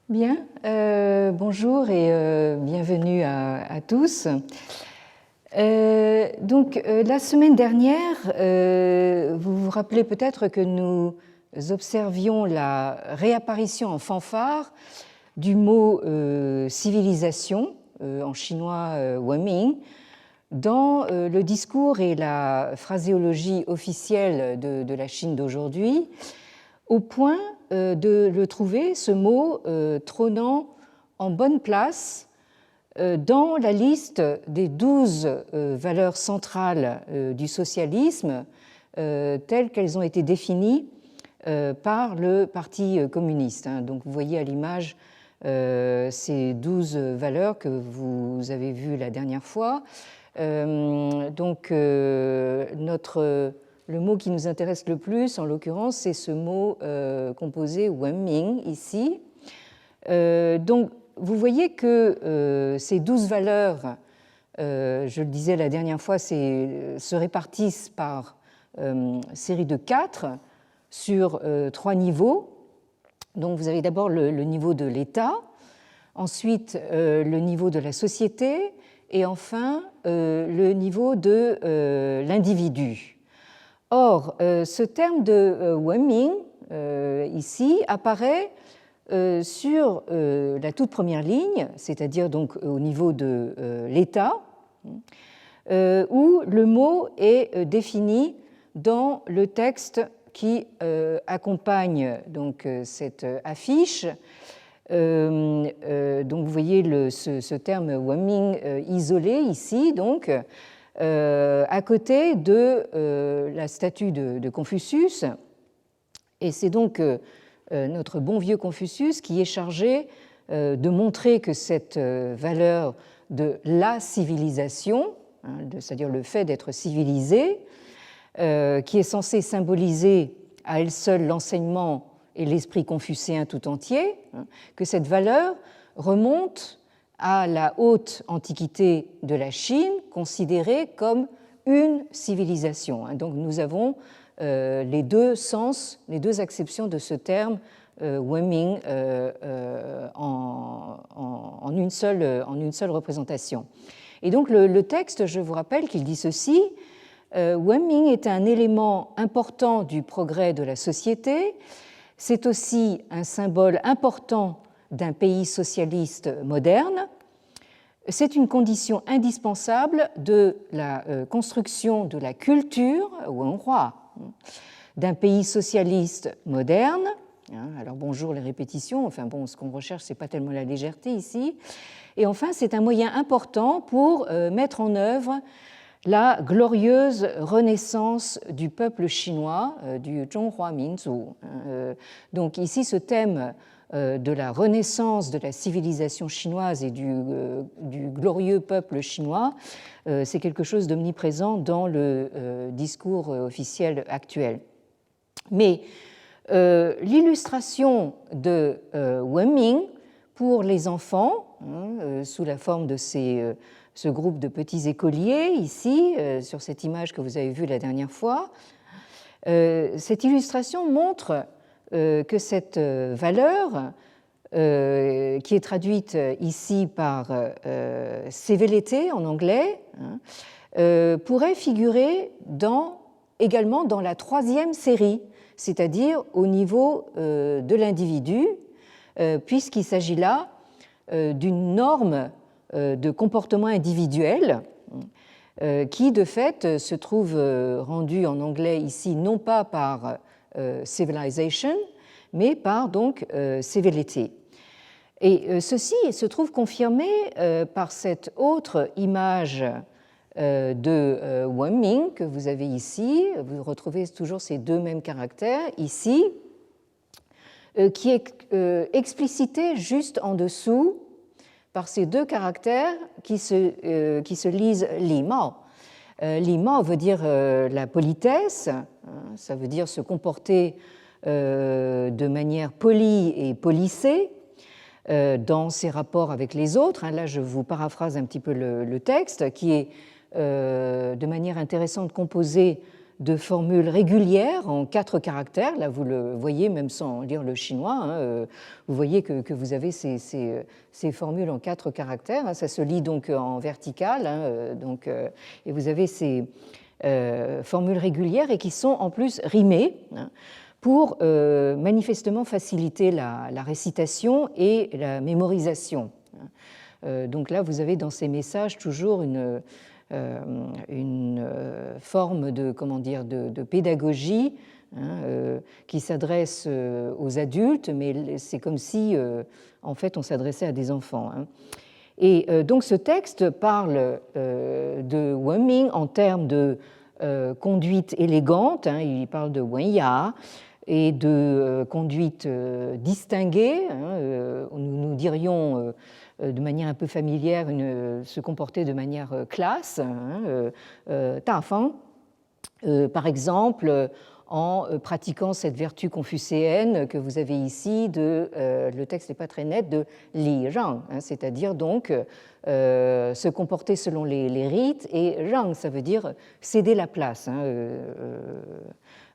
Bien, bonjour et bienvenue à tous. La semaine dernière, vous vous rappelez peut-être que nous observions la réapparition en fanfare du mot civilisation, en chinois Wenming, dans le discours et la phraséologie officielle de la Chine d'aujourd'hui, au point de le trouver, ce mot, trônant en bonne place dans la liste des 12 valeurs centrales du socialisme telles qu'elles ont été définies par le Parti communiste. Donc vous voyez à l'image ces 12 valeurs que vous avez vues la dernière fois. Le mot qui nous intéresse le plus, en l'occurrence, c'est ce mot composé Wenming, ici. Donc, vous voyez que ces 12 valeurs, je le disais la dernière fois, se répartissent par série de 4 sur 3 niveaux. Donc, vous avez d'abord le niveau de l'État, ensuite le niveau de la société, et enfin le niveau de l'individu. Or, ce terme de Wenming, ici, apparaît sur la toute première ligne, c'est-à-dire donc au niveau de l'État, où le mot est défini dans le texte qui accompagne donc cette affiche. Donc vous voyez ce terme Wenming isolé ici, donc à côté de la statue de Confucius. Et c'est donc notre bon vieux Confucius qui est chargé de montrer que cette valeur de la civilisation, c'est-à-dire le fait d'être civilisé, qui est censée symboliser à elle seule l'enseignement et l'esprit confucéen tout entier, que cette valeur remonte à la haute antiquité de la Chine, considérée comme une civilisation. Donc nous avons les deux sens, les deux acceptions de ce terme Wenming en une seule représentation. Et donc le texte, je vous rappelle qu'il dit ceci: Wenming est un élément important du progrès de la société, c'est aussi un symbole important d'un pays socialiste moderne. C'est une condition indispensable de la construction de la culture Wenhua d'un pays socialiste moderne. Alors bonjour les répétitions, enfin bon, ce qu'on recherche, ce n'est pas tellement la légèreté ici. Et enfin, c'est un moyen important pour mettre en œuvre la glorieuse renaissance du peuple chinois, du Zhonghua Minzu. Donc ici, ce thème de la renaissance de la civilisation chinoise et du glorieux peuple chinois, c'est quelque chose d'omniprésent dans le discours officiel actuel. Mais l'illustration de Wenming pour les enfants, sous la forme de ce groupe de petits écoliers, ici, sur cette image que vous avez vue la dernière fois, cette illustration montre que cette valeur, qui est traduite ici par civility en anglais, pourrait figurer également dans la troisième série, c'est-à-dire au niveau de l'individu, puisqu'il s'agit là d'une norme de comportement individuel qui, de fait, se trouve rendue en anglais ici non pas par civilization, mais par donc civility. Et ceci se trouve confirmé par cette autre image de Wenming que vous avez ici. Vous retrouvez toujours ces deux mêmes caractères ici, qui est explicité juste en dessous par ces deux caractères qui se lisent Li Mao. Li Mao veut dire la politesse, ça veut dire se comporter de manière polie et policée dans ses rapports avec les autres. Là, je vous paraphrase un petit peu le texte, qui est de manière intéressante composé de formules régulières en 4 caractères. Là, vous le voyez même sans lire le chinois. Vous voyez que vous avez ces formules en 4 caractères. Ça se lit donc en vertical. Et vous avez ces formules régulières et qui sont en plus rimées pour manifestement faciliter la récitation et la mémorisation. Donc là, vous avez dans ces messages toujours une forme de pédagogie qui s'adresse aux adultes, mais c'est comme si, en fait, on s'adressait à des enfants. Et donc ce texte parle de Wenming en termes de conduite élégante, il parle de Wenya, et de conduite distinguée. Nous dirions de manière un peu familière se comporter de manière classe. Tafang, par exemple, en pratiquant cette vertu confucéenne que vous avez ici, le texte n'est pas très net, de li rang, c'est-à-dire donc se comporter selon les rites, et rang, ça veut dire céder la place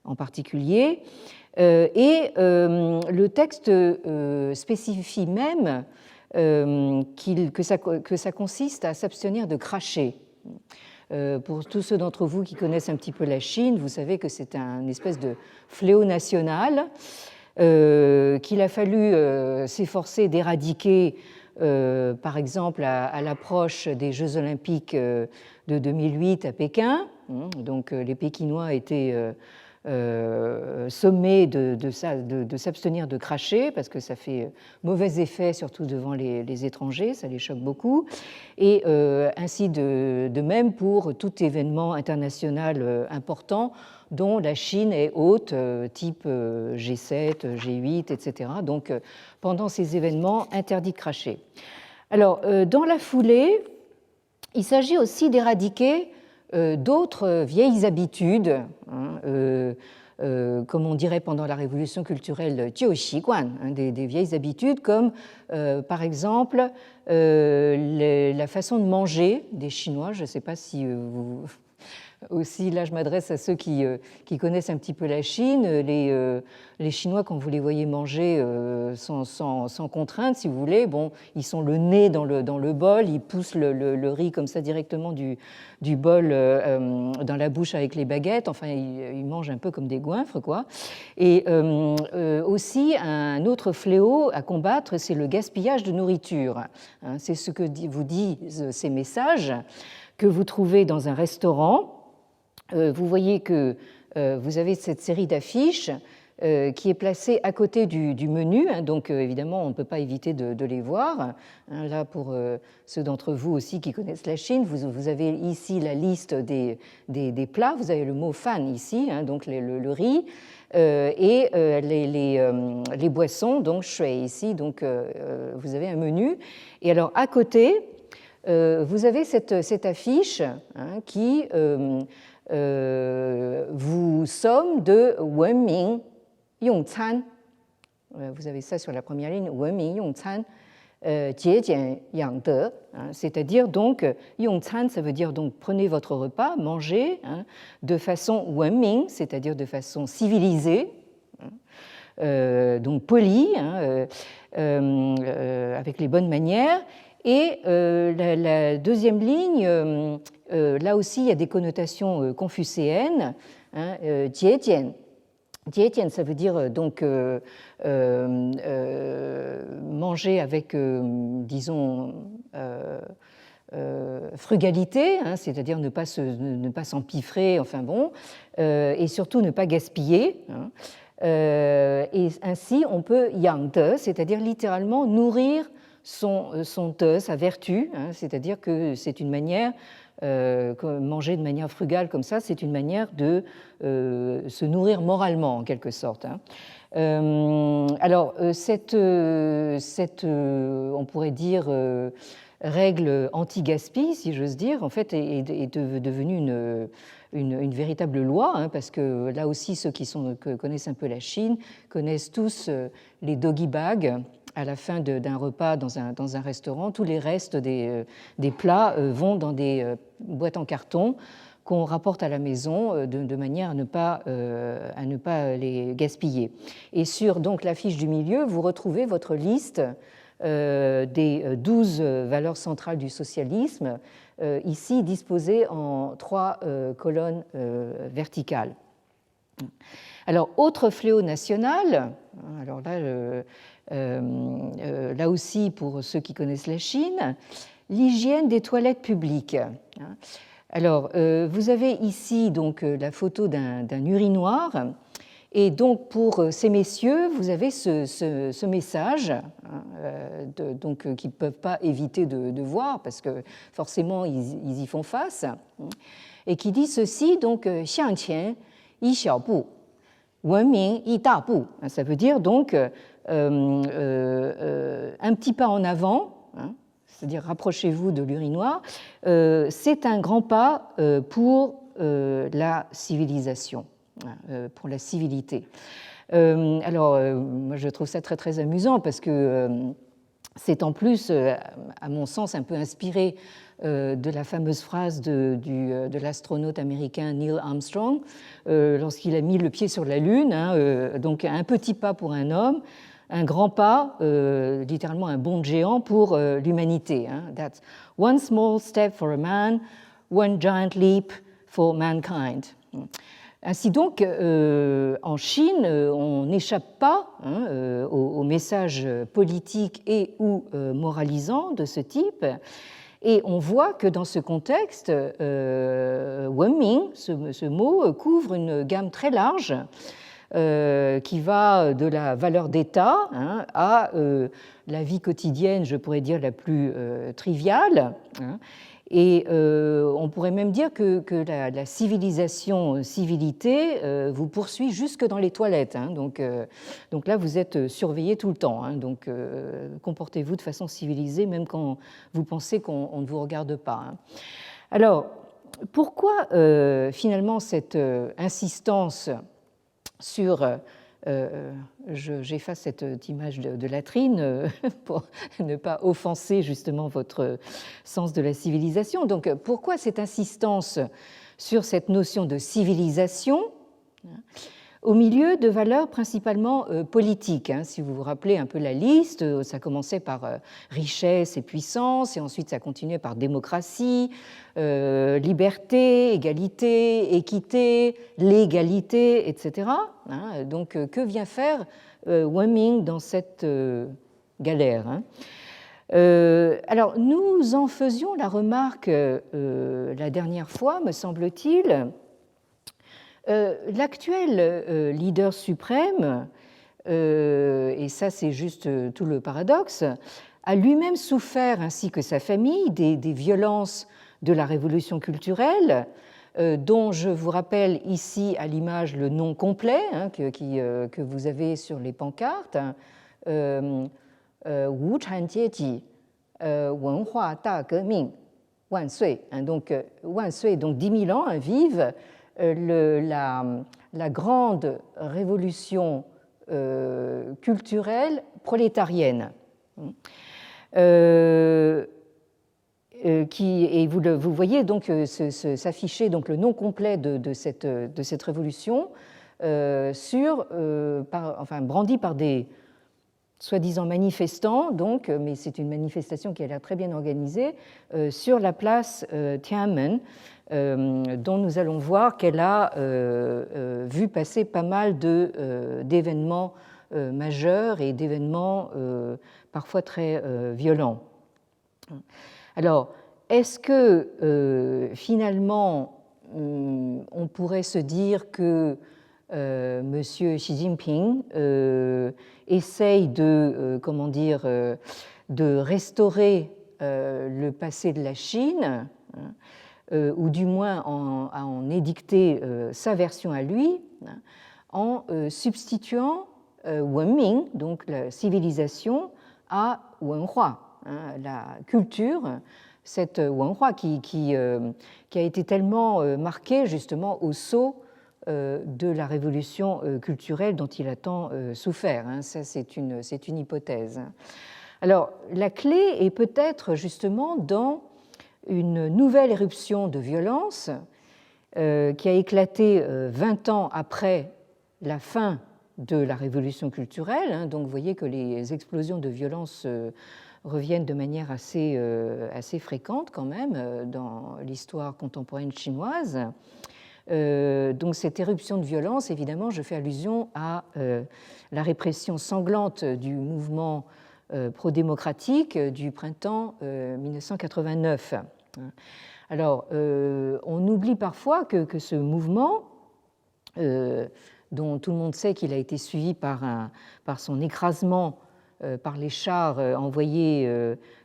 en particulier. Et le texte spécifie même que ça consiste à s'abstenir de cracher. Pour tous ceux d'entre vous qui connaissent un petit peu la Chine, vous savez que c'est un espèce de fléau national qu'il a fallu s'efforcer d'éradiquer, par exemple à l'approche des Jeux olympiques de 2008 à Pékin. Donc les Pékinois étaient sommés de s'abstenir de cracher parce que ça fait mauvais effet, surtout devant les étrangers, ça les choque beaucoup. Et ainsi de même pour tout événement international important dont la Chine est hôte, type G7, G8, etc. Donc pendant ces événements, interdit de cracher. Alors, dans la foulée, il s'agit aussi d'éradiquer d'autres vieilles habitudes, comme on dirait pendant la révolution culturelle, des vieilles habitudes, comme par exemple la façon de manger des Chinois. Je ne sais pas si vous... Aussi, là, je m'adresse à ceux qui connaissent un petit peu la Chine. Les Chinois, quand vous les voyez manger sans contrainte, si vous voulez, bon, ils sont le nez dans le bol, ils poussent le riz comme ça directement du bol dans la bouche avec les baguettes. Enfin, ils mangent un peu comme des goinfres, quoi. Et aussi, un autre fléau à combattre, c'est le gaspillage de nourriture. C'est ce que vous disent ces messages que vous trouvez dans un restaurant. Vous voyez que vous avez cette série d'affiches qui est placée à côté du menu, donc évidemment on ne peut pas éviter de les voir. Là, pour ceux d'entre vous aussi qui connaissent la Chine, vous avez ici la liste des plats, vous avez le mot fan ici, donc le riz, et les boissons, donc shui ici, donc vous avez un menu. Et alors à côté, vous avez cette affiche qui vous somme de Wenming Yongcan. Vous avez ça sur la première ligne, Wenming Yongcan, Jiejian Yangde, c'est-à-dire donc Yongcan, ça veut dire donc prenez votre repas, mangez de façon Wenming, c'est-à-dire de façon civilisée, donc polie, avec les bonnes manières. Et la deuxième ligne, là aussi, il y a des connotations confucéennes. Jiejian. Jiejian, ça veut dire donc manger avec, disons, frugalité, c'est-à-dire ne pas s'empiffrer, enfin bon, et surtout ne pas gaspiller. Et ainsi, on peut yangde, c'est-à-dire littéralement nourrir son te, sa vertu, c'est-à-dire que c'est une manière, manger de manière frugale comme ça, c'est une manière de se nourrir moralement en quelque sorte. Alors, cette on pourrait dire, règle anti-gaspi, si j'ose dire, en fait, est devenue une véritable loi, parce que là aussi, ceux qui connaissent un peu la Chine connaissent tous les doggy bags. À la fin d'un repas dans un restaurant, tous les restes des plats vont dans des boîtes en carton qu'on rapporte à la maison de manière à ne pas les gaspiller. Et sur donc l'affiche du milieu, vous retrouvez votre liste des 12 valeurs centrales du socialisme, ici disposées en 3 colonnes verticales. Alors, autre fléau national, alors là aussi pour ceux qui connaissent la Chine, l'hygiène des toilettes publiques. Alors, vous avez ici donc la photo d'un urinoir, et donc pour ces messieurs, vous avez ce message donc, qu'ils ne peuvent pas éviter de voir parce que forcément ils y font face, et qui dit ceci, donc « xiangqian yi xiaobu, wenming yi dabu ». Ça veut dire donc un petit pas en avant, c'est-à-dire rapprochez-vous de l'urinoir, c'est un grand pas pour la civilisation, pour la civilité. Alors, moi je trouve ça très très amusant parce que c'est en plus, à mon sens, un peu inspiré de la fameuse phrase de l'astronaute américain Neil Armstrong lorsqu'il a mis le pied sur la Lune, donc un petit pas pour un homme, un grand pas, littéralement un bond de géant pour l'humanité. That's one small step for a man, one giant leap for mankind. Ainsi donc, en Chine, on n'échappe pas aux messages politiques et ou moralisants de ce type. Et on voit que dans ce contexte, wenming, ce mot, couvre une gamme très large qui va de la valeur d'État à la vie quotidienne, je pourrais dire, la plus triviale. Et on pourrait même dire que la civilité vous poursuit jusque dans les toilettes. Donc là, vous êtes surveillé tout le temps. Donc comportez-vous de façon civilisée, même quand vous pensez qu'on ne vous regarde pas. Alors, pourquoi finalement cette insistance sur... j'efface cette image de latrine pour ne pas offenser justement votre sens de la civilisation. Donc, pourquoi cette insistance sur cette notion de civilisation au milieu de valeurs principalement politiques? Si vous vous rappelez un peu la liste, ça commençait par richesse et puissance, et ensuite ça continuait par démocratie, liberté, égalité, équité, légalité, etc. Donc, que vient faire wenming dans cette galère? Alors, nous en faisions la remarque la dernière fois, me semble-t-il. L'actuel leader suprême, et ça c'est juste tout le paradoxe, a lui-même souffert, ainsi que sa famille, des violences de la révolution culturelle, dont je vous rappelle ici à l'image le nom complet que vous avez sur les pancartes, Wu Chanjieji Wenhua Dageming Wan Sui. Donc Wan Sui, donc 10 000 ans, vive la grande révolution culturelle prolétarienne. Et vous voyez donc s'afficher donc le nom complet de cette révolution brandi par des soi-disant manifestants, donc, mais c'est une manifestation qui a l'air très bien organisée, sur la place Tiananmen, dont nous allons voir qu'elle a vu passer pas mal d'événements majeurs et d'événements parfois très violents. Alors, est-ce que finalement on pourrait se dire que M. Xi Jinping essaye de restaurer le passé de la Chine, ou du moins à en édicter sa version à lui, en substituant wenming, donc la civilisation, à wenhua, la culture, cette wenhua qui a été tellement marquée justement au sceau de la révolution culturelle dont il a tant souffert. Ça, c'est une hypothèse. Alors, la clé est peut-être justement dans une nouvelle éruption de violence qui a éclaté 20 ans après la fin de la révolution culturelle. Hein, donc vous voyez que les explosions de violence reviennent de manière assez fréquente quand même dans l'histoire contemporaine chinoise. Donc cette éruption de violence, évidemment, je fais allusion à la répression sanglante du mouvement pro-démocratique du printemps 1989. Alors, on oublie parfois que ce mouvement, dont tout le monde sait qu'il a été suivi par son écrasement par les chars envoyés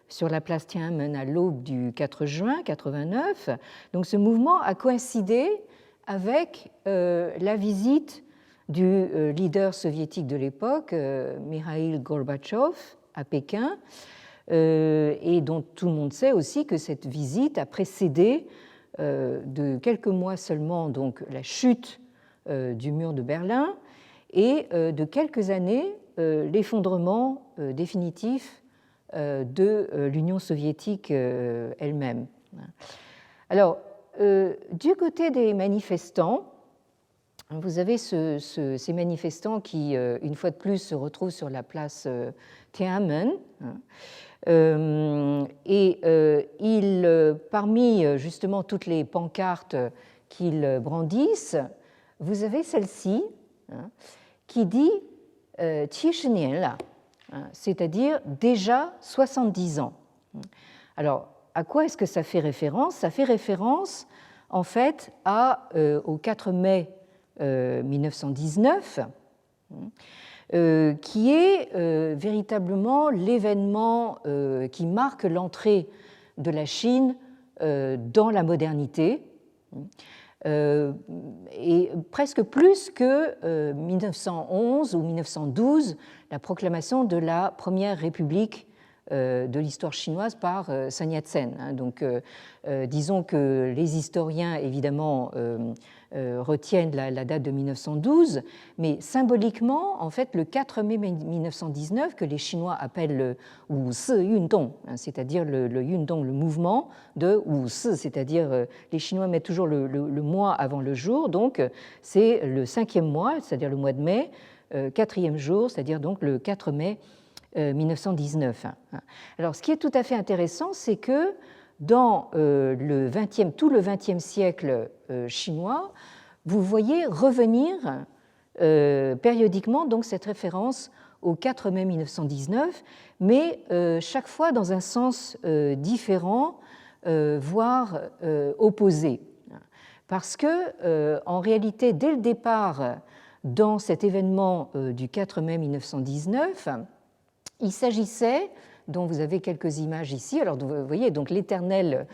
sur la place Tiananmen à l'aube du 4 juin 1989, donc ce mouvement a coïncidé avec la visite du leader soviétique de l'époque, Mikhail Gorbatchev, à Pékin, et dont tout le monde sait aussi que cette visite a précédé de quelques mois seulement donc, la chute du mur de Berlin et de quelques années l'effondrement définitif de l'Union soviétique elle-même. Alors, du côté des manifestants, vous avez ces manifestants qui, une fois de plus, se retrouvent sur la place Tiananmen. Et parmi justement toutes les pancartes qu'ils brandissent, vous avez celle-ci qui dit 70 年了, c'est-à-dire déjà 70 ans. Alors, à quoi est-ce que ça fait référence? Ça fait référence en fait au 4 mai 1919, qui est véritablement l'événement qui marque l'entrée de la Chine dans la modernité, et presque plus que 1911 ou 1912, la proclamation de la première république de l'histoire chinoise par Sun Yat-sen. Donc, disons que les historiens, évidemment, retiennent la date de 1912, mais symboliquement, en fait, le 4 mai 1919, que les Chinois appellent le Wu Si Yundong, c'est-à-dire le Yundong, le mouvement de Wu Si, c'est-à-dire les Chinois mettent toujours le mois avant le jour, donc c'est le 5e mois, c'est-à-dire le mois de mai, 4e jour, c'est-à-dire donc le 4 mai 1919. Alors, ce qui est tout à fait intéressant, c'est que dans tout le XXe siècle chinois, vous voyez revenir périodiquement donc cette référence au 4 mai 1919, mais chaque fois dans un sens différent, voire opposé. Parce que, en réalité, dès le départ, dans cet événement du 4 mai 1919, il s'agissait, dont vous avez quelques images ici, alors vous voyez donc l'éternelle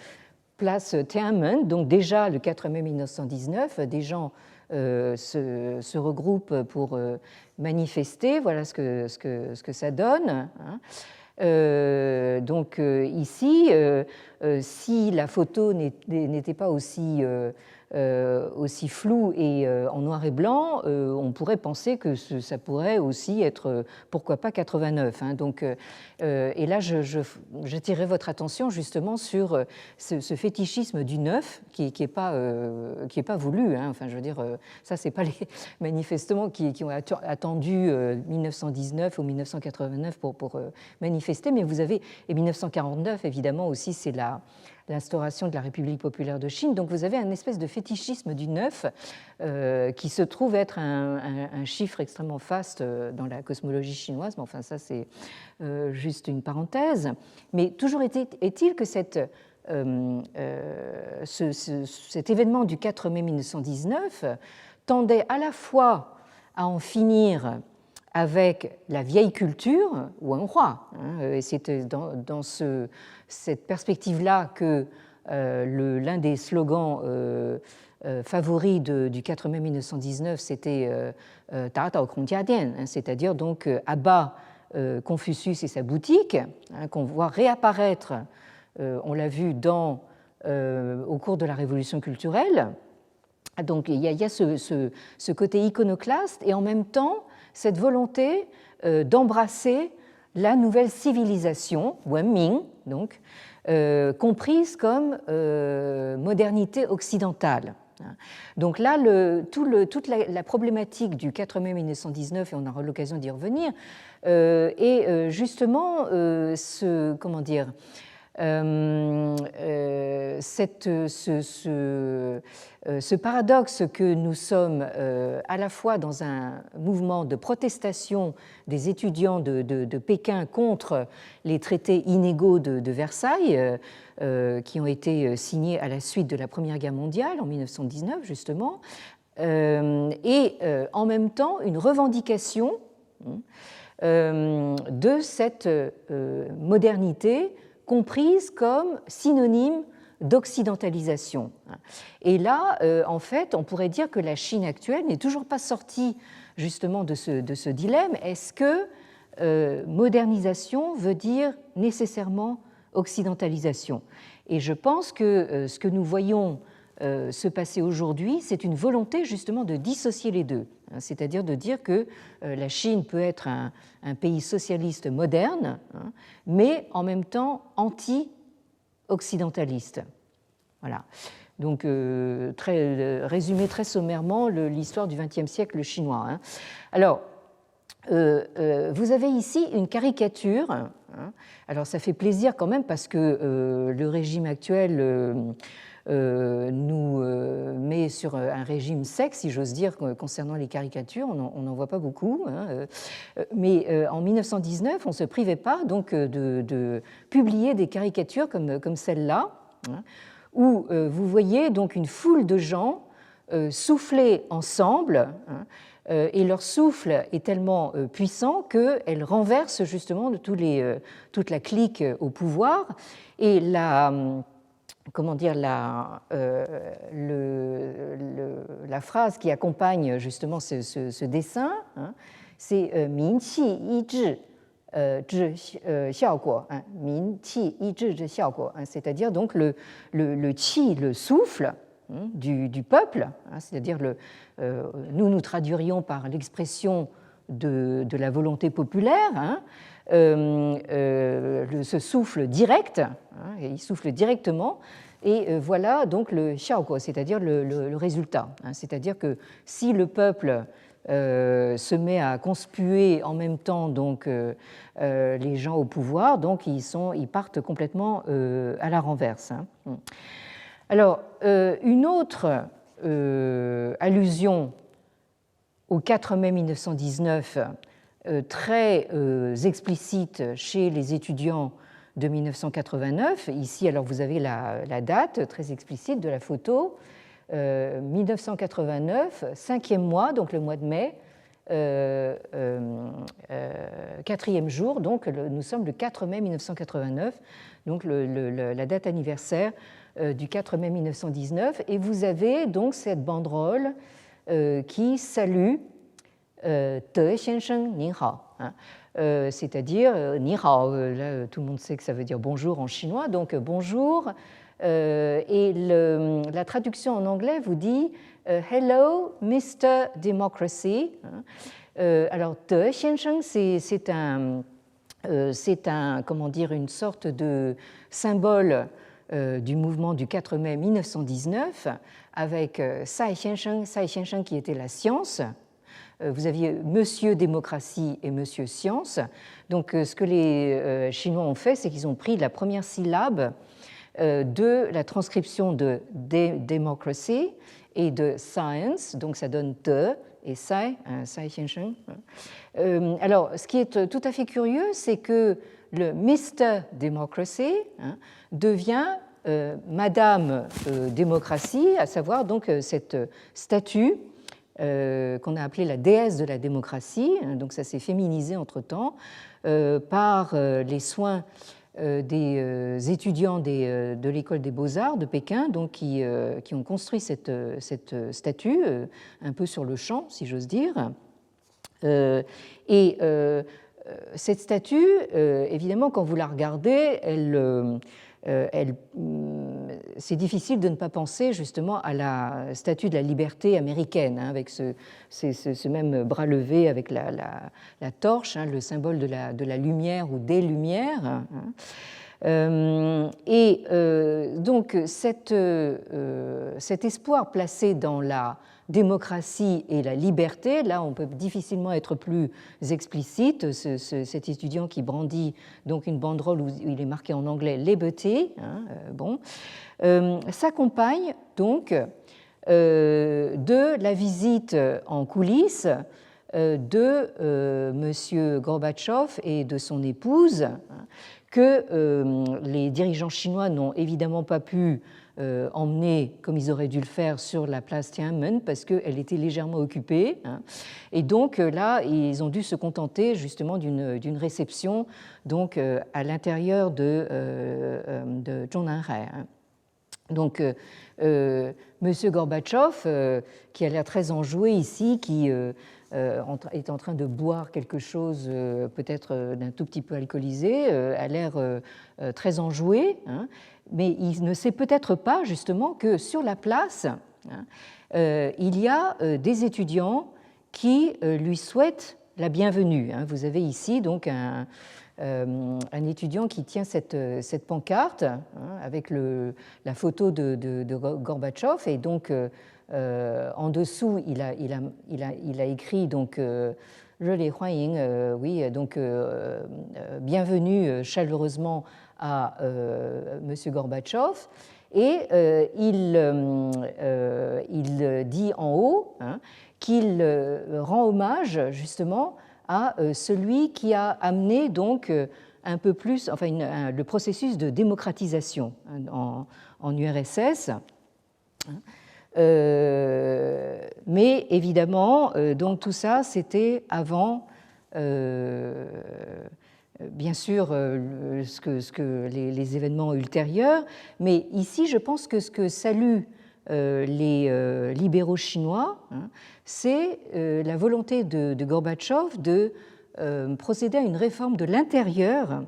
place Tiananmen, donc déjà le 4 mai 1919, des gens se regroupent pour manifester, voilà ce que ça donne. Donc ici, si la photo n'était pas aussi floue et en noir et blanc, on pourrait penser que ça pourrait aussi être, pourquoi pas, 89. Donc, et là, j'attirerai votre attention justement sur ce fétichisme du neuf qui est pas voulu. Enfin, je veux dire, ça, c'est pas les manifestants qui ont attendu 1919 ou 1989 pour manifester, mais vous avez, et 1949, évidemment, aussi, c'est l'instauration de la République populaire de Chine. Donc vous avez un espèce de fétichisme du neuf qui se trouve être un chiffre extrêmement faste dans la cosmologie chinoise, mais enfin ça c'est juste une parenthèse. Mais toujours est-il que cet événement du 4 mai 1919 tendait à la fois à en finir avec la vieille culture, Wenhua. Et c'est dans cette perspective-là que l'un des slogans favoris du 4 mai 1919, c'était Da Dao Kongjia Dian, c'est-à-dire donc à bas Confucius et sa boutique, qu'on voit réapparaître, on l'a vu au cours de la Révolution culturelle. Donc il y a ce côté iconoclaste et en même temps cette volonté d'embrasser la nouvelle civilisation, Wenming, donc, comprise comme modernité occidentale. Donc là, toute la problématique du 4 mai 1919, et on aura l'occasion d'y revenir, est justement ce paradoxe que nous sommes à la fois dans un mouvement de protestation des étudiants de Pékin contre les traités inégaux de Versailles, qui ont été signés à la suite de la Première Guerre mondiale en 1919 justement, et en même temps une revendication de cette modernité comprise comme synonyme d'occidentalisation. Et là, en fait, on pourrait dire que la Chine actuelle n'est toujours pas sortie justement de ce dilemme. Est-ce que modernisation veut dire nécessairement occidentalisation? Et je pense que ce que nous voyons se passer aujourd'hui, c'est une volonté justement de dissocier les deux, c'est-à-dire de dire que la Chine peut être un pays socialiste moderne, mais en même temps anti-occidentaliste. Voilà. Donc, résumé très sommairement l'histoire du XXe siècle chinois. Alors, vous avez ici une caricature. Alors, ça fait plaisir quand même parce que le régime actuel nous met sur un régime sec, si j'ose dire, concernant les caricatures. On n'en voit pas beaucoup. Mais en 1919, on ne se privait pas donc de publier des caricatures comme celle-là, où vous voyez donc une foule de gens souffler ensemble, et leur souffle est tellement puissant qu'elle renverse justement toute la clique au pouvoir. Et la phrase qui accompagne justement ce dessin, c'est min qi yi zhi zhi xiaoguo, min qi yi zhi zhi xiaoguo, c'est-à-dire donc le qi, le souffle du peuple, c'est-à-dire nous traduirions par l'expression de la volonté populaire, ce souffle direct, il souffle directement, et voilà donc le xiaoguo, c'est-à-dire le résultat. C'est-à-dire que si le peuple se met à conspuer en même temps donc les gens au pouvoir, donc ils partent complètement à la renverse. Alors, une autre allusion au 4 mai 1919, très explicite chez les étudiants de 1989. Ici, alors vous avez la date très explicite de la photo. 1989, 5e mois, donc le mois de mai, 4e jour, donc nous sommes le 4 mai 1989, donc la date anniversaire du 4 mai 1919, et vous avez donc cette banderole qui salue De Xiansheng Ning Hao, c'est-à-dire Ni Hao, là tout le monde sait que ça veut dire bonjour en chinois, donc bonjour, et la traduction en anglais vous dit Hello Mr. Democracy. Alors De Xiansheng, c'est comment dire, une sorte de symbole du mouvement du 4 mai 1919, avec Sai Xiansheng qui était la science. Vous aviez Monsieur Démocratie et Monsieur Science. Donc ce que les Chinois ont fait, c'est qu'ils ont pris la première syllabe de la transcription de Democracy et de Science, donc ça donne De et Sai Xiansheng. Alors ce qui est tout à fait curieux, c'est que le Mr. Democracy devient Madame Démocratie, à savoir donc cette statue qu'on a appelée la déesse de la démocratie, donc ça s'est féminisé entre-temps par les soins des étudiants de l'école des beaux-arts de Pékin, donc qui ont construit cette statue un peu sur le champ, si j'ose dire. Et cette statue, évidemment, quand vous la regardez, c'est difficile de ne pas penser justement à la statue de la liberté américaine, avec ce même bras levé avec la torche, le symbole de la lumière ou des lumières. Donc cet espoir placé dans la démocratie et la liberté, là on peut difficilement être plus explicite, cet étudiant qui brandit donc une banderole où il est marqué en anglais Liberty, s'accompagne donc de la visite en coulisses de M. Gorbatchev et de son épouse, que les dirigeants chinois n'ont évidemment pas pu emmener, comme ils auraient dû le faire, sur la place Tiananmen parce qu'elle était légèrement occupée. Et donc là, ils ont dû se contenter justement d'une réception donc, à l'intérieur de Zhongnanhai. Donc, M. Gorbatchev, qui a l'air très enjoué ici, qui est en train de boire quelque chose peut-être d'un tout petit peu alcoolisé, a l'air très enjoué, mais il ne sait peut-être pas justement que sur la place, il y a des étudiants qui lui souhaitent la bienvenue. Vous avez ici donc un étudiant qui tient cette pancarte avec la photo de Gorbatchev, et donc en dessous il a écrit donc oui, donc bienvenue chaleureusement à M. Gorbatchev, et il dit en haut qu'il rend hommage justement à celui qui a amené donc un peu plus, enfin le processus de démocratisation en URSS. Mais évidemment, donc tout ça, c'était avant, bien sûr, les événements ultérieurs. Mais ici, je pense que ce que saluent les libéraux chinois, c'est la volonté de Gorbatchev de procéder à une réforme de l'intérieur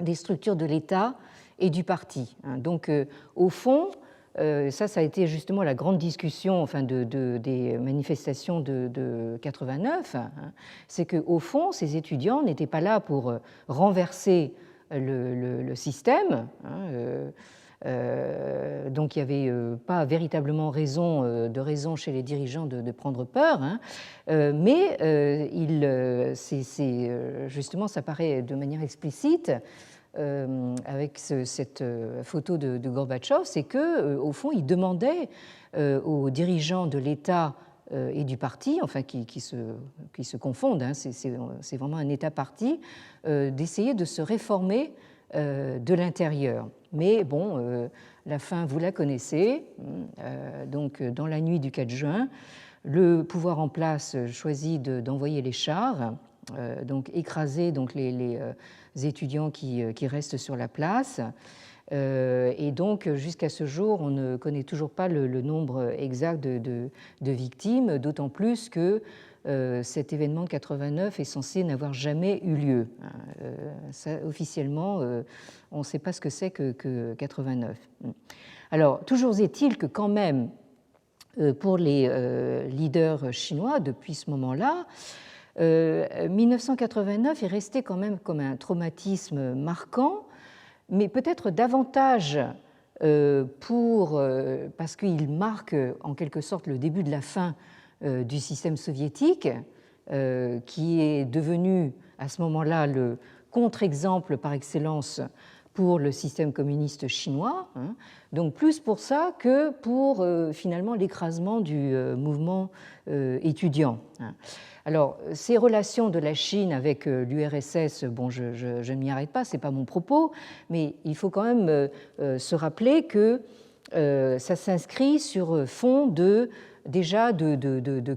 des structures de l'État et du parti. Donc, au fond, ça a été justement la grande discussion des manifestations de 89, c'est qu'au fond, ces étudiants n'étaient pas là pour renverser le système, donc il n'y avait pas véritablement de raison chez les dirigeants de prendre peur, mais justement, ça paraît de manière explicite avec cette photo de Gorbatchev, c'est qu'au fond, il demandait aux dirigeants de l'État et du parti, enfin qui se confondent, c'est vraiment un État-parti, d'essayer de se réformer de l'intérieur. Mais bon, la fin, vous la connaissez. Donc, dans la nuit du 4 juin, le pouvoir en place choisit d'envoyer les chars, donc écraser donc les étudiants qui restent sur la place. Et donc, jusqu'à ce jour, on ne connaît toujours pas le nombre exact de victimes, d'autant plus que cet événement de 89 est censé n'avoir jamais eu lieu. Ça, officiellement, on ne sait pas ce que c'est que 89. Alors, toujours est-il que quand même, pour les leaders chinois, depuis ce moment-là, 1989 est resté quand même comme un traumatisme marquant, mais peut-être davantage parce qu'il marque en quelque sorte le début de la fin du système soviétique, qui est devenu à ce moment-là le contre-exemple par excellence pour le système communiste chinois, donc plus pour ça que pour finalement l'écrasement du mouvement étudiant. Alors, ces relations de la Chine avec l'URSS, bon, je ne m'y arrête pas, ce n'est pas mon propos, mais il faut quand même se rappeler que ça s'inscrit sur fond de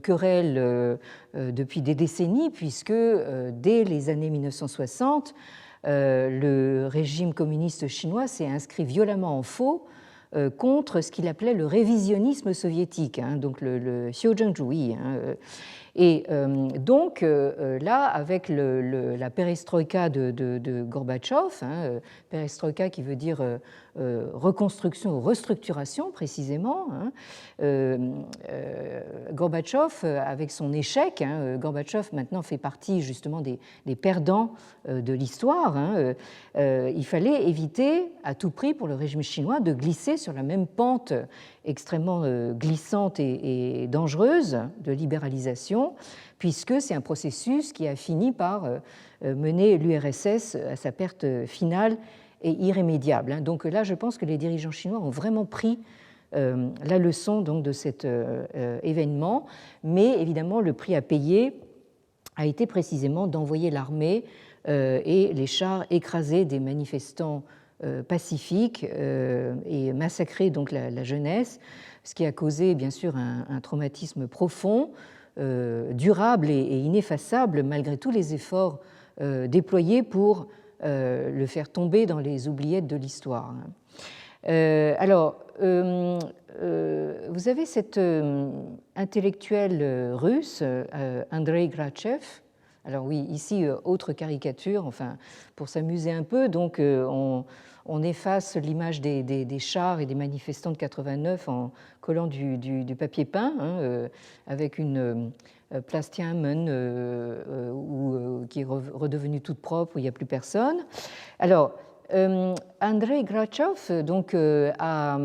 querelles depuis des décennies, puisque dès les années 1960, le régime communiste chinois s'est inscrit violemment en faux contre ce qu'il appelait le révisionnisme soviétique, donc le Xiuzhengzhuyi. Et donc là, avec la perestroïka de Gorbatchev, hein, perestroïka qui veut dire reconstruction ou restructuration précisément, hein, Gorbatchev, avec son échec, hein, Gorbatchev maintenant fait partie justement des perdants de l'histoire, hein, il fallait éviter à tout prix pour le régime chinois de glisser sur la même pente extrêmement glissante et dangereuse de libéralisation, puisque c'est un processus qui a fini par mener l'URSS à sa perte finale et irrémédiable. Donc là, je pense que les dirigeants chinois ont vraiment pris la leçon donc, de cet événement, mais évidemment, le prix à payer a été précisément d'envoyer l'armée et les chars écraser des manifestants pacifiques et massacrer donc la jeunesse, ce qui a causé bien sûr un traumatisme profond, durable et ineffaçable malgré tous les efforts déployés pour le faire tomber dans les oubliettes de l'histoire. Alors, vous avez cet intellectuel russe, Andrei Grachev. Alors oui, ici, autre caricature, enfin, pour s'amuser un peu, donc on efface l'image des chars et des manifestants de 89 en collant du papier peint, hein, avec une Plastiamen qui est redevenue toute propre, où il n'y a plus personne. Alors, Andrei Grachev donc, a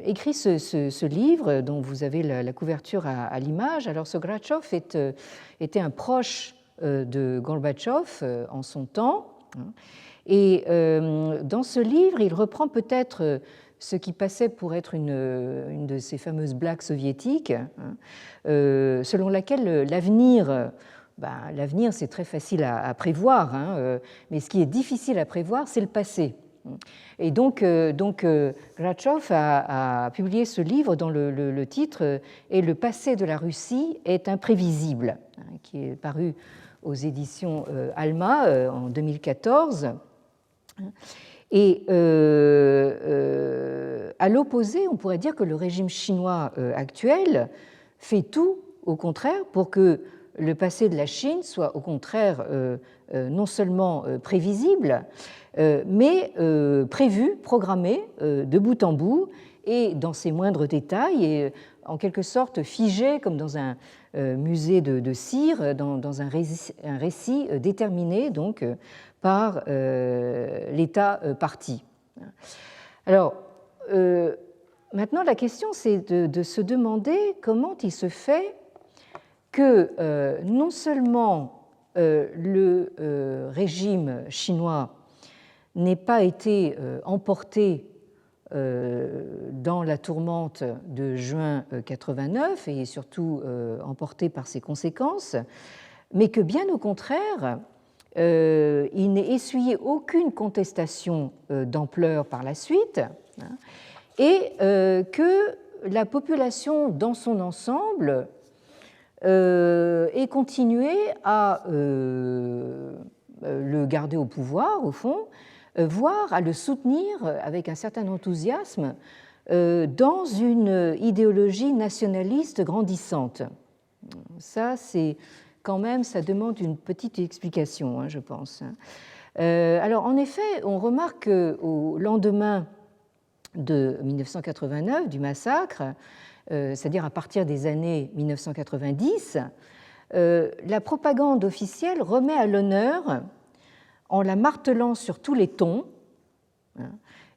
écrit ce livre dont vous avez la couverture à l'image. Alors, ce Grachev était un proche de Gorbatchev en son temps. Et dans ce livre, il reprend peut-être ce qui passait pour être une de ces fameuses blagues soviétiques, selon laquelle l'avenir, l'avenir c'est très facile à prévoir, hein, mais ce qui est difficile à prévoir, c'est le passé. Et donc Grachev a publié ce livre dont le titre est « Le passé de la Russie est imprévisible », qui est paru aux éditions Alma en 2014. Et à l'opposé, on pourrait dire que le régime chinois actuel fait tout, au contraire, pour que le passé de la Chine soit, au contraire, non seulement prévisible, mais prévu, programmé de bout en bout et dans ses moindres détails, et en quelque sorte figé comme dans un musée de cire, dans un récit déterminé donc par l'État parti. Alors, maintenant, la question, c'est de se demander comment il se fait que non seulement le régime chinois n'ait pas été emporté dans la tourmente de juin 89 et surtout emporté par ses conséquences, mais que bien au contraire, il n'ait essuyé aucune contestation d'ampleur par la suite, hein, et que la population dans son ensemble ait continué à le garder au pouvoir, au fond, voire à le soutenir avec un certain enthousiasme dans une idéologie nationaliste grandissante. Ça, c'est quand même, ça demande une petite explication, hein, je pense. Alors, en effet, on remarque qu'au lendemain de 1989, du massacre, c'est-à-dire à partir des années 1990, la propagande officielle remet à l'honneur, en la martelant sur tous les tons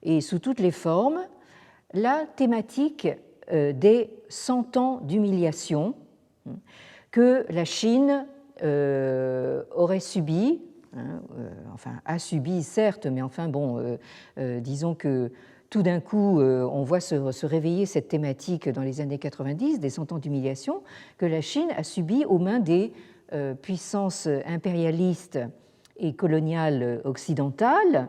et sous toutes les formes, la thématique des 100 ans d'humiliation que la Chine aurait subi, enfin a subi certes, mais enfin bon, disons que tout d'un coup on voit se réveiller cette thématique dans les années 90, des 100 ans d'humiliation, que la Chine a subi aux mains des puissances impérialistes et coloniales occidentales.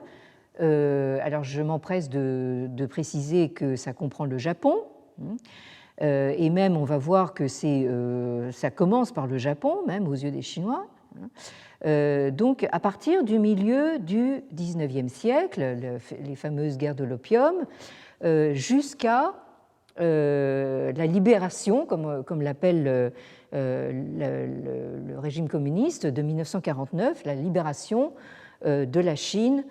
Alors je m'empresse de préciser que ça comprend le Japon, et même on va voir que ça commence par le Japon, même aux yeux des Chinois. Donc à partir du milieu du XIXe siècle, les fameuses guerres de l'opium, jusqu'à la libération, comme l'appelle le régime communiste de 1949, la libération de la Chine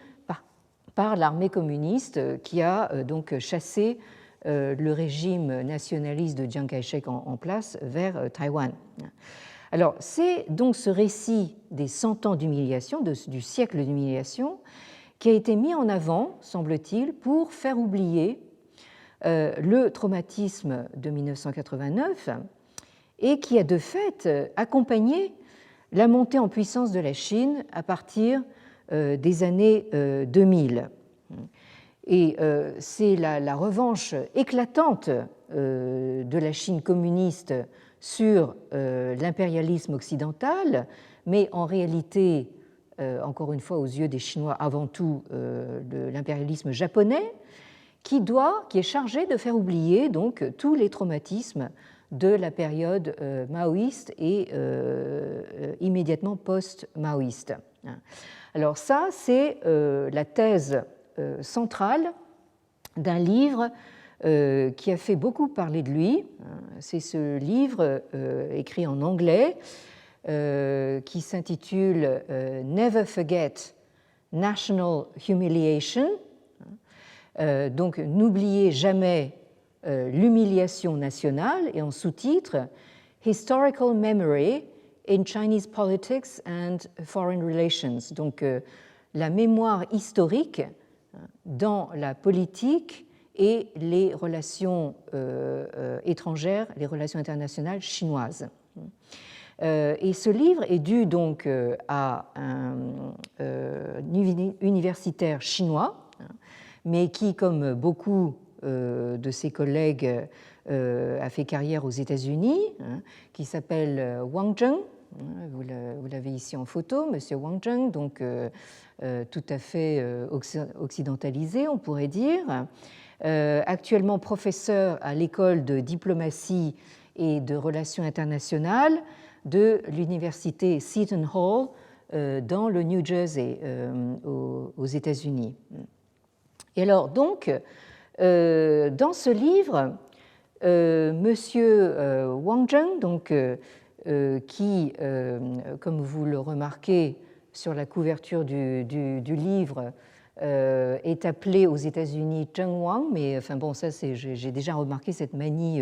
par l'armée communiste qui a donc chassé le régime nationaliste de Chiang Kai-shek en place vers Taïwan. Alors, c'est donc ce récit des 100 ans d'humiliation, du siècle d'humiliation, qui a été mis en avant, semble-t-il, pour faire oublier le traumatisme de 1989 et qui a de fait accompagné la montée en puissance de la Chine à partir des années 2000. Et c'est la revanche éclatante de la Chine communiste sur l'impérialisme occidental, mais en réalité, encore une fois, aux yeux des Chinois, avant tout l'impérialisme japonais, qui est chargé de faire oublier donc tous les traumatismes de la période maoïste et immédiatement post-maoïste. Alors ça, c'est la thèse centrale d'un livre qui a fait beaucoup parler de lui. C'est ce livre écrit en anglais qui s'intitule Never Forget National Humiliation. Donc, n'oubliez jamais l'humiliation nationale, et en sous-titre Historical Memory in Chinese Politics and Foreign Relations. Donc, la mémoire historique dans la politique et les relations étrangères, les relations internationales chinoises. Et ce livre est dû donc à un universitaire chinois, mais qui, comme beaucoup de ses collègues, a fait carrière aux États-Unis, qui s'appelle Wang Zheng. Vous l'avez ici en photo, Monsieur Wang Zheng, donc tout à fait occidentalisé, on pourrait dire. Actuellement professeur à l'école de diplomatie et de relations internationales de l'université Seton Hall dans le New Jersey, aux États-Unis. Et alors, donc, dans ce livre, Monsieur Wang Zheng, donc, qui, comme vous le remarquez sur la couverture du livre, est appelé aux États-Unis Zheng Wang, mais enfin bon, ça, j'ai déjà remarqué cette manie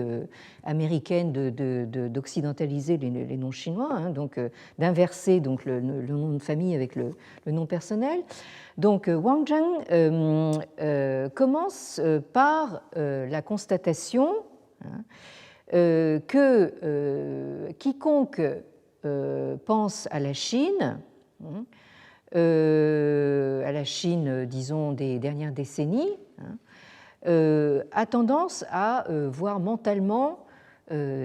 américaine d'occidentaliser les noms chinois, hein, donc d'inverser donc le nom de famille avec le nom personnel. Donc Wang Zheng commence par la constatation que quiconque pense à la Chine, disons, des dernières décennies, a tendance à voir mentalement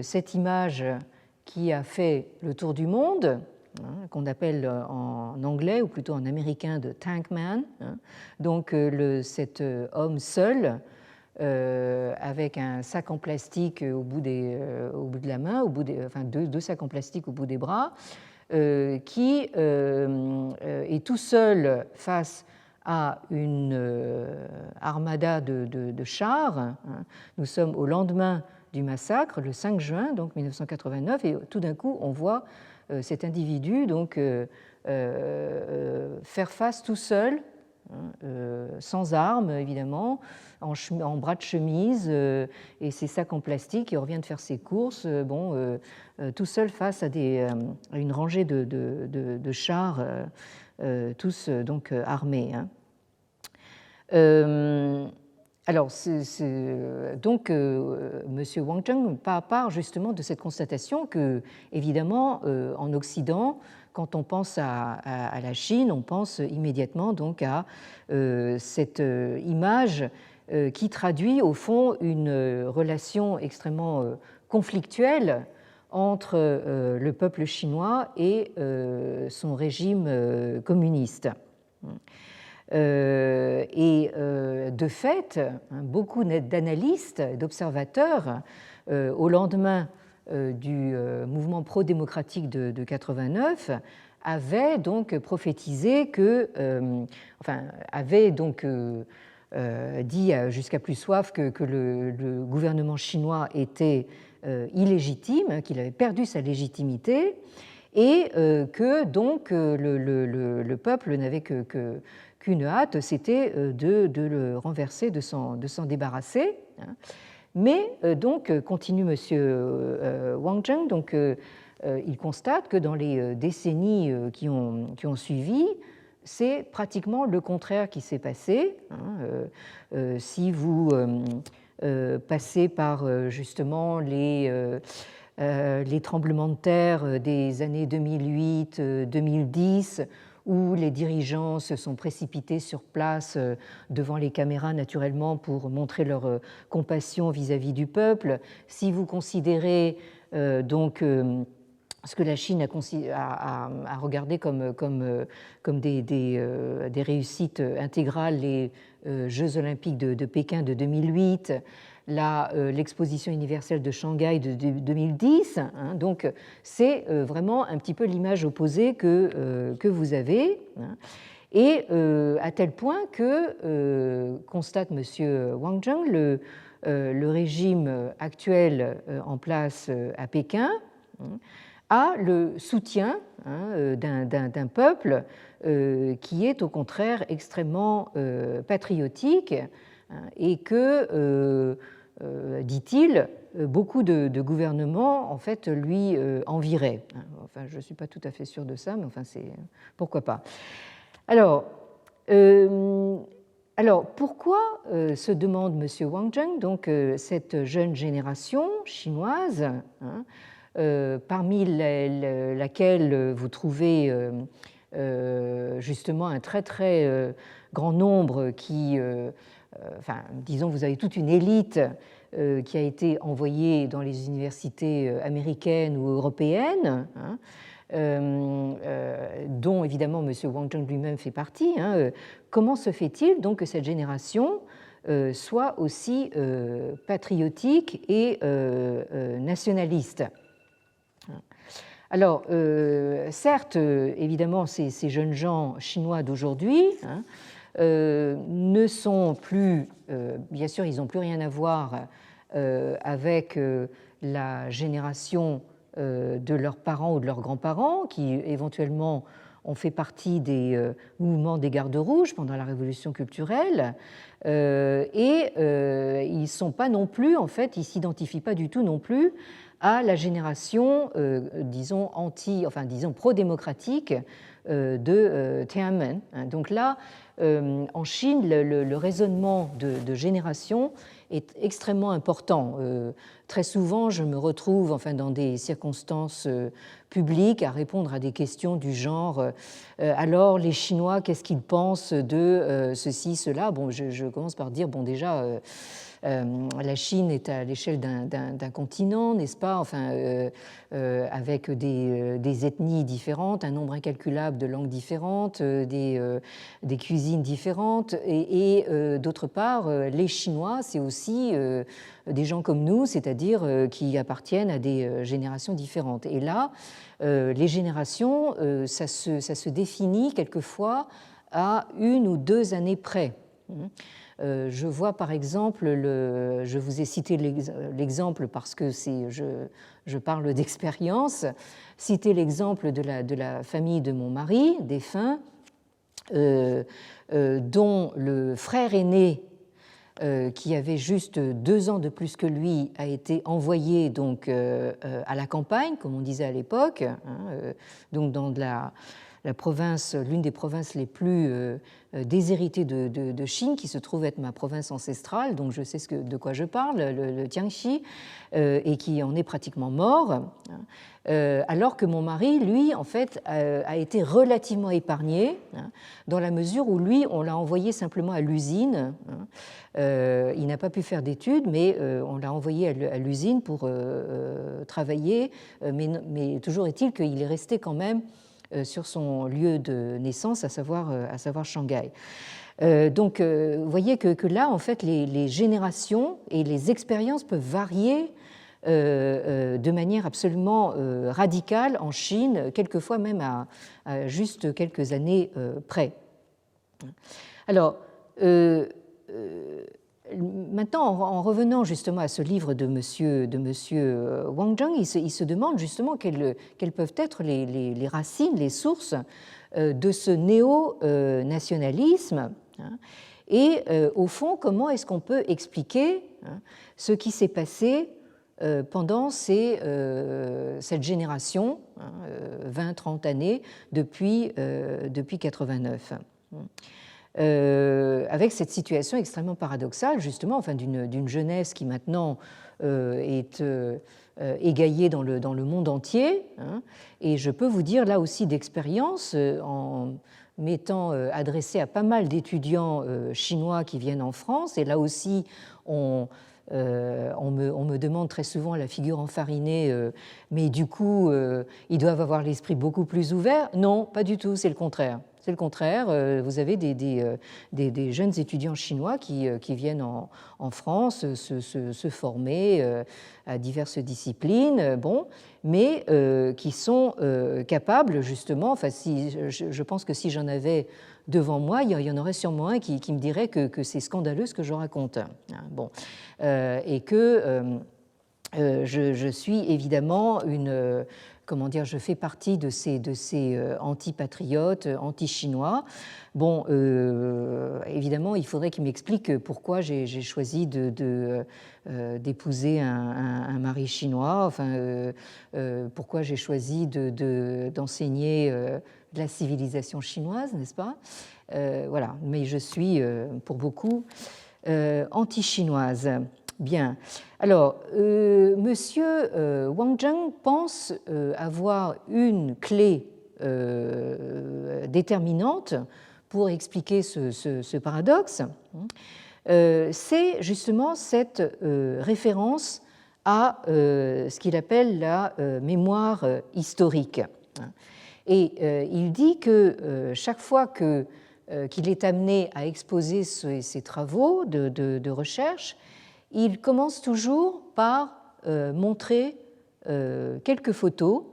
cette image qui a fait le tour du monde, qu'on appelle en anglais ou plutôt en américain de Tank Man, donc cet homme seul avec un sac en plastique au bout de la main, enfin deux sacs en plastique au bout des bras, qui est tout seul face à une armada de chars. Nous sommes au lendemain du massacre, le 5 juin donc 1989, et tout d'un coup on voit cet individu donc faire face tout seul, sans armes évidemment, en bras de chemise et ses sacs en plastique, il revient de faire ses courses, tout seul face à une rangée de chars, tous donc armés. Alors, donc, M. Wang Zheng part justement de cette constatation que, évidemment, en Occident, quand on pense à la Chine, on pense immédiatement donc à cette image qui traduit au fond une relation extrêmement conflictuelle entre le peuple chinois et son régime communiste. Et de fait, beaucoup d'analystes, d'observateurs, au lendemain du mouvement pro-démocratique de 89, avaient donc prophétisé avaient donc dit jusqu'à plus soif que le gouvernement chinois était illégitime, qu'il avait perdu sa légitimité, et que donc le peuple n'avait qu'une hâte, c'était de le renverser, de s'en débarrasser. Mais donc, continue M. Wang Zheng, donc, il constate que dans les décennies qui ont suivi, c'est pratiquement le contraire qui s'est passé. Si vous passez par justement les tremblements de terre des années 2008-2010, où les dirigeants se sont précipités sur place devant les caméras naturellement pour montrer leur compassion vis-à-vis du peuple. Si vous considérez donc ce que la Chine a regardé comme des réussites intégrales, les Jeux olympiques de Pékin de 2008, l'exposition universelle de Shanghai de 2010. Donc c'est vraiment un petit peu l'image opposée que vous avez. Et à tel point que, constate M. Wang Zheng, le régime actuel en place à Pékin a le soutien d'un peuple qui est au contraire extrêmement patriotique et que, dit-il, beaucoup de gouvernements en fait lui envieraient. Enfin, je ne suis pas tout à fait sûre de ça, mais enfin, c'est pourquoi pas. Alors pourquoi, se demande M. Wang Zheng, donc cette jeune génération chinoise, parmi laquelle vous trouvez justement un très très grand nombre qui, enfin, disons, vous avez toute une élite qui a été envoyée dans les universités américaines ou européennes, dont évidemment M. Wang Zheng lui-même fait partie. Comment se fait-il donc que cette génération soit aussi patriotique et nationaliste? Alors, certes, évidemment, ces jeunes gens chinois d'aujourd'hui ne sont plus, bien sûr, ils n'ont plus rien à voir avec la génération de leurs parents ou de leurs grands-parents, qui éventuellement ont fait partie des mouvements des Gardes rouges pendant la Révolution culturelle, et ils ne sont pas non plus, en fait, ils ne s'identifient pas du tout non plus à la génération, disons, disons pro-démocratique de Tiananmen. Donc là, en Chine, le raisonnement de génération est extrêmement important. Très souvent, je me retrouve enfin, dans des circonstances publiques à répondre à des questions du genre alors les Chinois, qu'est-ce qu'ils pensent de ceci, cela? Bon, je commence par dire, bon déjà, la Chine est à l'échelle d'un continent, n'est-ce pas? Enfin, avec des ethnies différentes, un nombre incalculable de langues différentes, des cuisines différentes, et d'autre part, les Chinois, c'est aussi des gens comme nous, c'est-à-dire qui appartiennent à des générations différentes. Et là, les générations, ça se définit quelquefois à 1 ou 2 années près. Je vois par exemple, je vous ai cité l'exemple parce que je parle d'expérience, citer l'exemple de la famille de mon mari, défunt, dont le frère aîné, qui avait juste 2 ans de plus que lui, a été envoyé donc à la campagne, comme on disait à l'époque, donc dans la province, l'une des provinces les plus déshéritées de Chine, qui se trouve être ma province ancestrale, donc je sais de quoi je parle, le Jiangxi, et qui en est pratiquement mort, alors que mon mari, lui, en fait, a été relativement épargné, dans la mesure où lui, on l'a envoyé simplement à l'usine. Il n'a pas pu faire d'études, mais on l'a envoyé à l'usine pour travailler, mais toujours est-il qu'il est resté quand même sur son lieu de naissance, à savoir Shanghai. Donc, vous voyez que là, en fait, les générations et les expériences peuvent varier de manière absolument radicale en Chine, quelquefois même à juste quelques années près. Alors, maintenant, en revenant justement à ce livre de monsieur Wang Zheng, il se demande justement quelles peuvent être les racines, les sources de ce néo-nationalisme, hein, et au fond, comment est-ce qu'on peut expliquer, hein, ce qui s'est passé pendant cette génération, hein, 20-30 années, depuis 89. Avec cette situation extrêmement paradoxale, justement, enfin, d'une jeunesse qui maintenant est égaillée dans le monde entier. Hein, et je peux vous dire là aussi d'expérience, en m'étant adressé à pas mal d'étudiants chinois qui viennent en France, et là aussi on me demande très souvent à la figure enfarinée, mais du coup, ils doivent avoir l'esprit beaucoup plus ouvert. Non, pas du tout, c'est le contraire. C'est le contraire. Vous avez des jeunes étudiants chinois qui viennent en France se former à diverses disciplines, bon, mais qui sont capables, justement, enfin, je pense que si j'en avais devant moi, il y en aurait sûrement un qui me dirait que c'est scandaleux ce que je raconte. Bon. Et que je suis évidemment comment dire, je fais partie de ces anti-patriotes, anti-chinois. Bon, évidemment, il faudrait qu'il m'explique pourquoi j'ai choisi d'épouser un mari chinois, enfin, pourquoi j'ai choisi d'enseigner de la civilisation chinoise, n'est-ce pas? Voilà, mais je suis, pour beaucoup, anti-chinoise. Bien. Alors, monsieur Wang Zheng pense avoir une clé déterminante pour expliquer ce paradoxe. C'est justement cette référence à ce qu'il appelle la mémoire historique. Et il dit que chaque fois qu'il est amené à exposer ses travaux de recherche, il commence toujours par montrer quelques photos,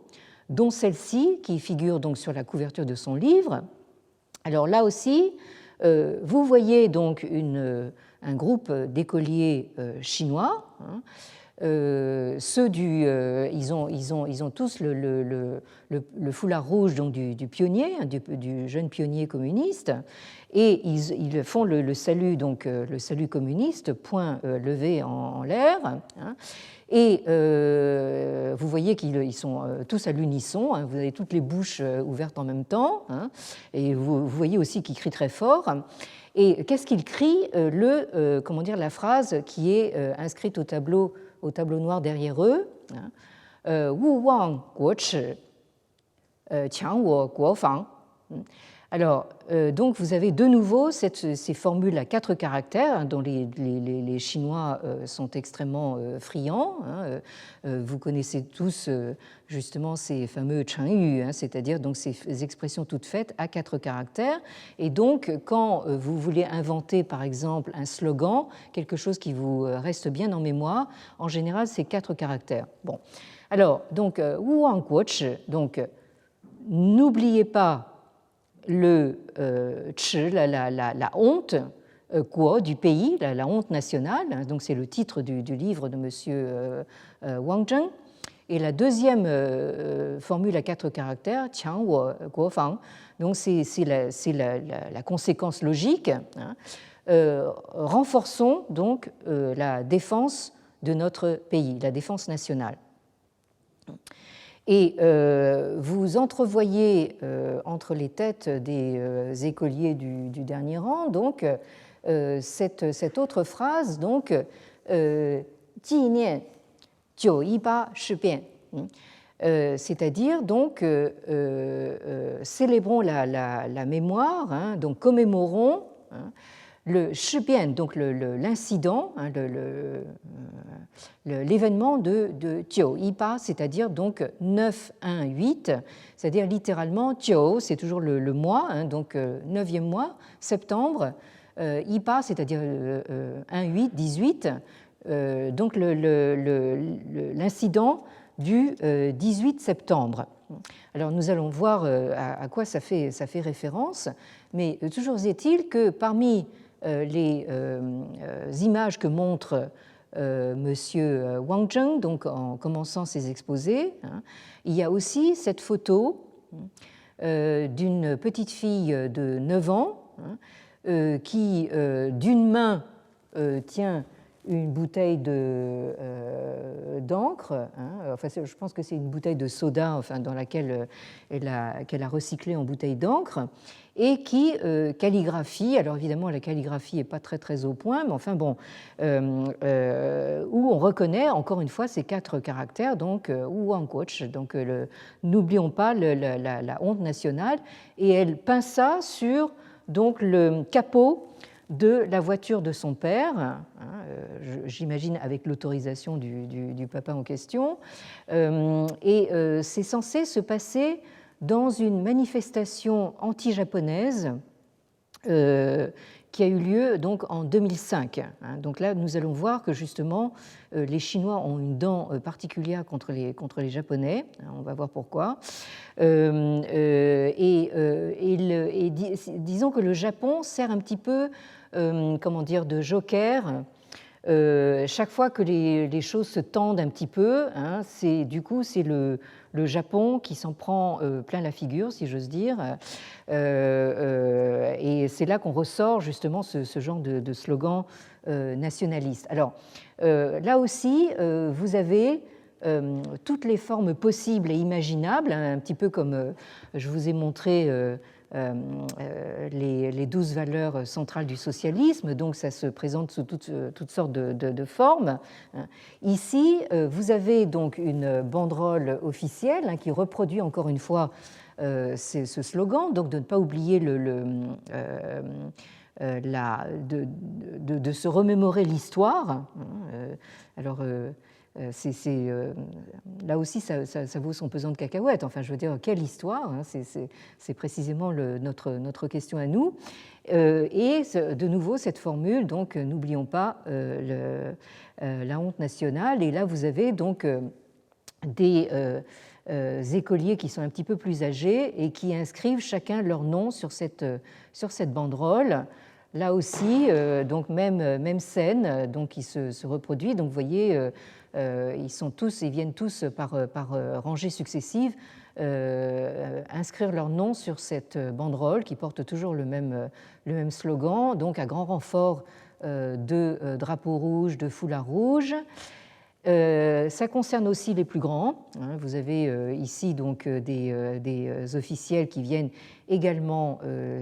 dont celle-ci, qui figure donc sur la couverture de son livre. Alors là aussi, vous voyez donc un groupe d'écoliers chinois. Hein, ils ont tous le foulard rouge donc du pionnier, du jeune pionnier communiste, et ils font le salut, donc le salut communiste, poing levé en l'air. Hein, et vous voyez qu'ils sont tous à l'unisson, hein, vous avez toutes les bouches ouvertes en même temps, hein, et vous voyez aussi qu'ils crient très fort. Et qu'est-ce qu'ils crient? Comment dire, la phrase qui est inscrite au tableau noir derrière eux, Wu Wang Guo Chi, Qiang Wo Guo Fang. Alors, donc vous avez de nouveau ces formules à 4 caractères, hein, dont les Chinois sont extrêmement friands. Hein. Vous connaissez tous justement ces fameux chengyu, hein, c'est-à-dire donc ces expressions toutes faites à 4 caractères. Et donc, quand vous voulez inventer, par exemple, un slogan, quelque chose qui vous reste bien en mémoire, en général, c'est 4 caractères. Bon, alors, donc, Wu Wang Guo Chi, donc, n'oubliez pas le chi, la honte, guo, du pays, la honte nationale, donc c'est le titre du livre de monsieur Wang Zheng. Et la deuxième formule à 4 caractères, Qiang Wo Guo Fang, donc c'est la conséquence logique. Hein, renforçons donc la défense de notre pays, la défense nationale. Et vous entrevoyez entre les têtes des écoliers du dernier rang donc cette autre phrase, donc Ji Nian Jiu Yiba Shibian, c'est-à-dire donc célébrons la mémoire, hein, donc commémorons, hein, le Shibian, donc l'incident, hein, l'événement de Jiu Yiba, c'est-à-dire donc 9-1-8, c'est-à-dire littéralement Jiu, c'est toujours le mois, hein, donc 9e mois, septembre, Yiba, c'est-à-dire 1-8, 18, donc l'incident du 18 septembre. Alors nous allons voir à quoi ça fait référence, mais toujours est-il que parmi les images que montre Monsieur Wang Zheng, donc en commençant ses exposés. Il y a aussi cette photo d'une petite fille de 9 ans qui, d'une main, tient une bouteille d'encre. Enfin, je pense que c'est une bouteille de soda, enfin, dans laquelle qu'elle a recyclé en bouteille d'encre, et qui calligraphie. Alors évidemment, la calligraphie n'est pas très très au point, mais enfin bon, où on reconnaît encore une fois ces 4 caractères, donc Wang Coach. Donc n'oublions pas la honte nationale, et elle peint ça sur donc le capot de la voiture de son père, j'imagine avec l'autorisation du papa en question, et c'est censé se passer dans une manifestation anti-japonaise qui a eu lieu donc en 2005. Donc là, nous allons voir que justement, les Chinois ont une dent particulière contre les Japonais. On va voir pourquoi. Et disons que le Japon sert un petit peu, comment dire, de joker. Chaque fois que les choses se tendent un petit peu, c'est le Japon qui s'en prend plein la figure, si j'ose dire. Et c'est là qu'on ressort justement ce genre de slogan nationaliste. Alors là aussi, vous avez toutes les formes possibles et imaginables, un petit peu comme je vous ai montré les 12 valeurs centrales du socialisme, donc ça se présente sous toutes sortes de formes. Ici, vous avez donc une banderole officielle qui reproduit encore une fois ce slogan, donc de ne pas oublier de se remémorer l'histoire. Alors, là aussi, ça vaut son pesant de cacahuètes. Enfin, je veux dire, quelle histoire, c'est précisément notre question à nous. Et de nouveau, cette formule, donc, n'oublions pas la honte nationale. Et là, vous avez donc des écoliers qui sont un petit peu plus âgés et qui inscrivent chacun leur nom sur cette banderole. Là aussi, donc même scène, donc qui se reproduit. Donc, vous voyez, ils viennent tous par rangées successives inscrire leur nom sur cette banderole qui porte toujours le même slogan, donc à grand renfort de drapeau rouge, de foulard rouge. Ça concerne aussi les plus grands. Vous avez ici donc des officiels qui viennent également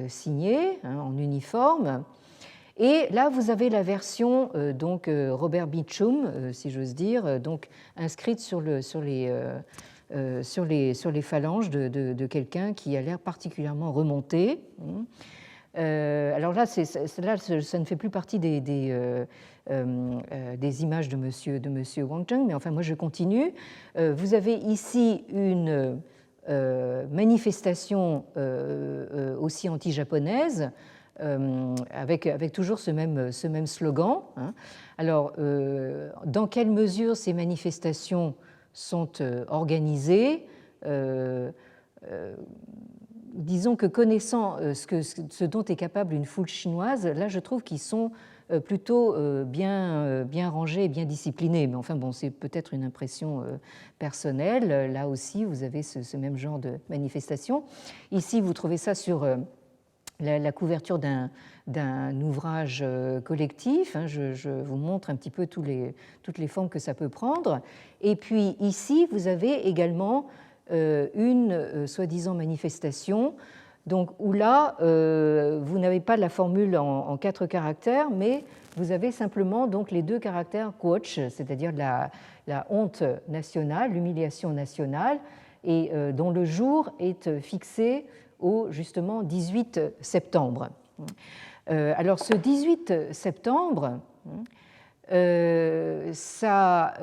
signer en uniforme. Et là, vous avez la version donc Robert Beecham, si j'ose dire, donc inscrite sur les phalanges de quelqu'un qui a l'air particulièrement remonté. Alors là, ça ne fait plus partie des images de monsieur Wang Zheng, mais enfin, moi, je continue. Vous avez ici une manifestation aussi anti-japonaise, avec toujours ce même slogan. Alors, dans quelle mesure ces manifestations sont organisées? Disons que connaissant ce dont est capable une foule chinoise, là je trouve qu'ils sont plutôt bien rangés et bien disciplinés. Mais enfin bon, c'est peut-être une impression personnelle. Là aussi, vous avez ce même genre de manifestation. Ici, vous trouvez ça sur la couverture d'un ouvrage collectif. Je vous montre un petit peu toutes les formes que ça peut prendre. Et puis ici, vous avez également une soi-disant manifestation, donc, où là, vous n'avez pas la formule en 4 caractères, mais vous avez simplement donc, les 2 caractères quoch, c'est-à-dire la honte nationale, l'humiliation nationale, et dont le jour est fixé au justement 18 septembre. Alors ce 18 septembre, ça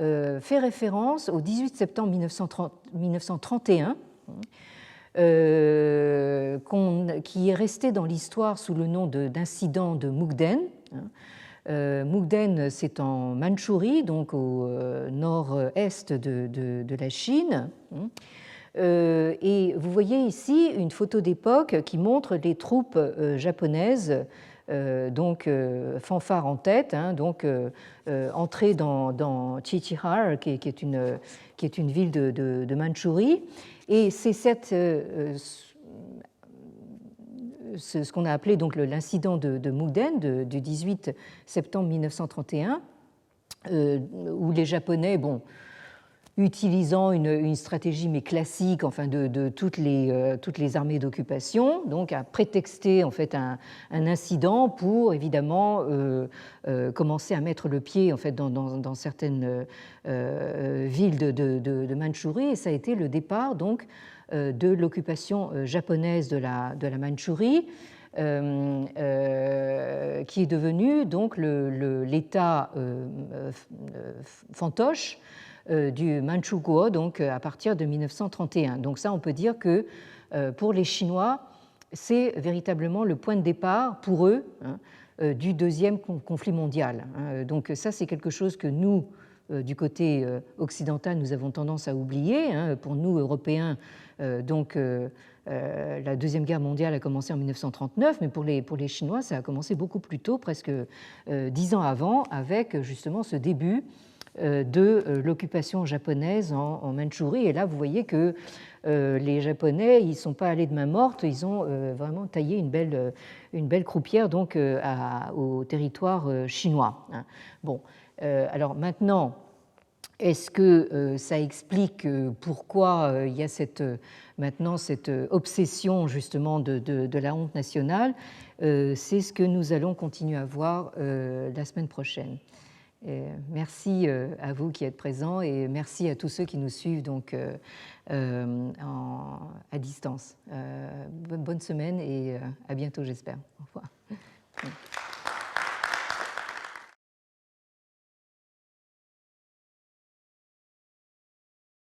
fait référence au 18 septembre 1931, qui est resté dans l'histoire sous le nom d'incident de Mukden. Mukden, c'est en Mandchourie, donc au nord-est de la Chine. Et vous voyez ici une photo d'époque qui montre les troupes japonaises donc fanfare en tête, hein, donc entrée dans Qiqihar, qui est une ville de Mandchourie. Et c'est ce qu'on a appelé donc l'incident de Mukden du 18 septembre 1931, où les Japonais, bon, utilisant une stratégie mais classique, enfin de toutes les armées d'occupation, donc a prétexté en fait un incident pour évidemment commencer à mettre le pied en fait dans certaines villes de Mandchourie, et ça a été le départ donc de l'occupation japonaise de la Mandchourie. Qui est devenu donc l'État fantoche du Manchukuo, donc à partir de 1931. Donc ça, on peut dire que pour les Chinois, c'est véritablement le point de départ pour eux, hein, du deuxième conflit mondial. Donc ça, c'est quelque chose que nous, du côté occidental, nous avons tendance à oublier. Pour nous, Européens, donc la Deuxième Guerre mondiale a commencé en 1939, mais pour les Chinois, ça a commencé beaucoup plus tôt, presque 10 ans avant, avec justement ce début de l'occupation japonaise en Mandchourie. Et là, vous voyez que les Japonais, ils ne sont pas allés de main morte, ils ont vraiment taillé une belle croupière donc, au territoire chinois. Bon, alors maintenant, est-ce que ça explique pourquoi il y a maintenant cette obsession justement de la honte nationale? C'est ce que nous allons continuer à voir la semaine prochaine. Merci à vous qui êtes présents et merci à tous ceux qui nous suivent donc, à distance. Bonne semaine et à bientôt, j'espère. Au revoir.